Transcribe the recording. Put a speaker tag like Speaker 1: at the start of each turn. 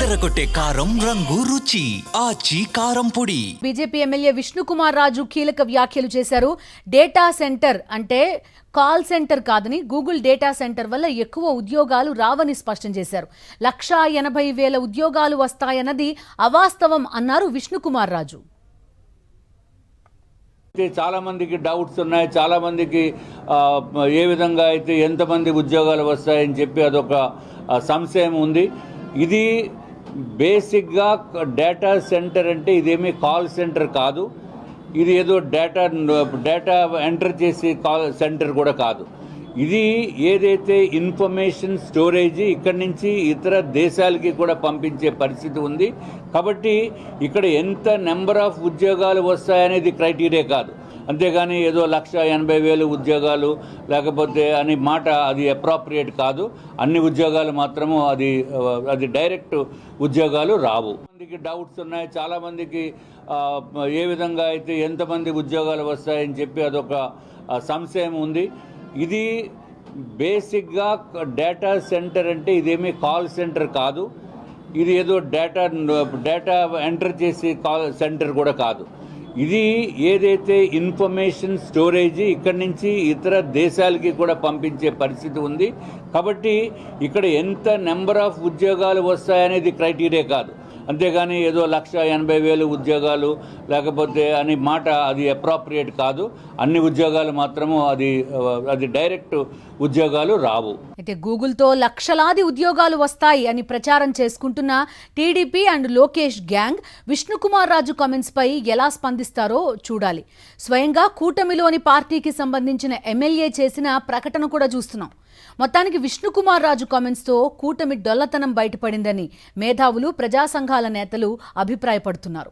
Speaker 1: అదరగొట్టే కారం రంగు రుచి ఆచి కారం పొడి.
Speaker 2: బీజేపీ ఎమ్మెల్యే విష్ణుకుమార్ రాజు కీలక వ్యాఖ్యలు చేశారు. డేటా సెంటర్ అంటే కాల్ సెంటర్ కాదని, గూగుల్ డేటా సెంటర్ వల్ల ఎక్కువ ఉద్యోగాలు రావని స్పష్టం చేశారు. 1,80,000 ఉద్యోగాలు వస్తాయన్నది అవాస్తవం అన్నారు విష్ణుకుమార్ రాజు.
Speaker 3: చాలా మందికి డౌట్స్ ఉన్నాయి, చాలా మందికి ఏ విధంగా అయితే ఎంతమంది ఉద్యోగాలు వస్తాయని చెప్పి అదొక సంశయం ఉంది. ఇది బేసిక్గా డేటా సెంటర్ అంటే ఇదేమీ కాల్ సెంటర్ కాదు. ఇది ఏదో డేటా ఎంటర్ చేసే కాల్ సెంటర్ కూడా కాదు. ఇది ఏదైతే ఇన్ఫర్మేషన్ స్టోరేజ్ ఇక్కడి నుంచి ఇతర దేశాలకి కూడా పంపించే పరిస్థితి ఉంది. కాబట్టి ఇక్కడ ఎంత నెంబర్ ఆఫ్ ఉద్యోగాలు వస్తాయనేది క్రైటీరియా కాదు. అంతేగాని ఏదో 1,80,000 ఉద్యోగాలు లేకపోతే అని మాట అది అప్రాప్రియేట్ కాదు. అన్ని ఉద్యోగాలు మాత్రము అది డైరెక్ట్ ఉద్యోగాలు రావు. మందికి డౌట్స్ ఉన్నాయి, చాలా మందికి ఏ విధంగా అయితే ఎంతమంది ఉద్యోగాలు వస్తాయని చెప్పి అదొక సంశయం ఉంది. ఇది బేసిక్గా డేటా సెంటర్ అంటే ఇదేమీ కాల్ సెంటర్ కాదు. ఇది ఏదో డేటా ఎంటర్ చేసే కాల్ సెంటర్ కూడా కాదు. ఇది ఏదైతే ఇన్ఫర్మేషన్ స్టోరేజ్ ఇక్కడి నుంచి ఇతర దేశాలకి కూడా పంపించే పరిస్థితి ఉంది. కాబట్టి ఇక్కడ ఎంత నెంబర్ ఆఫ్ ఉద్యోగాలు వస్తాయనేది క్రైటీరియా కాదు. అంతేగాని ఏదో 1,80,000 ఉద్యోగాలు లేకపోతే అని మాట అది అప్రాప్రియేట్ కాదు. అన్ని ఉద్యోగాలు మాత్రము అది డైరెక్ట్ ఉద్యోగాలు రావు.
Speaker 2: అయితే గూగుల్తో లక్షలాది ఉద్యోగాలు వస్తాయి అని ప్రచారం చేసుకుంటున్న TDP and Lokesh gang Vishnukumar Raju comments పై ఎలా స్పందిస్తారో చూడాలి. స్వయంగా కూటమిలోని పార్టీకి సంబంధించిన ఎమ్మెల్యే చేసిన ప్రకటన కూడా చూస్తున్నాం. మొత్తానికి విష్ణుకుమార్ రాజు కామెంట్స్తో కూటమి డొల్లతనం బయటపడిందని మేధావులు, ప్రజా సంఘాల నేతలు అభిప్రాయపడుతున్నారు.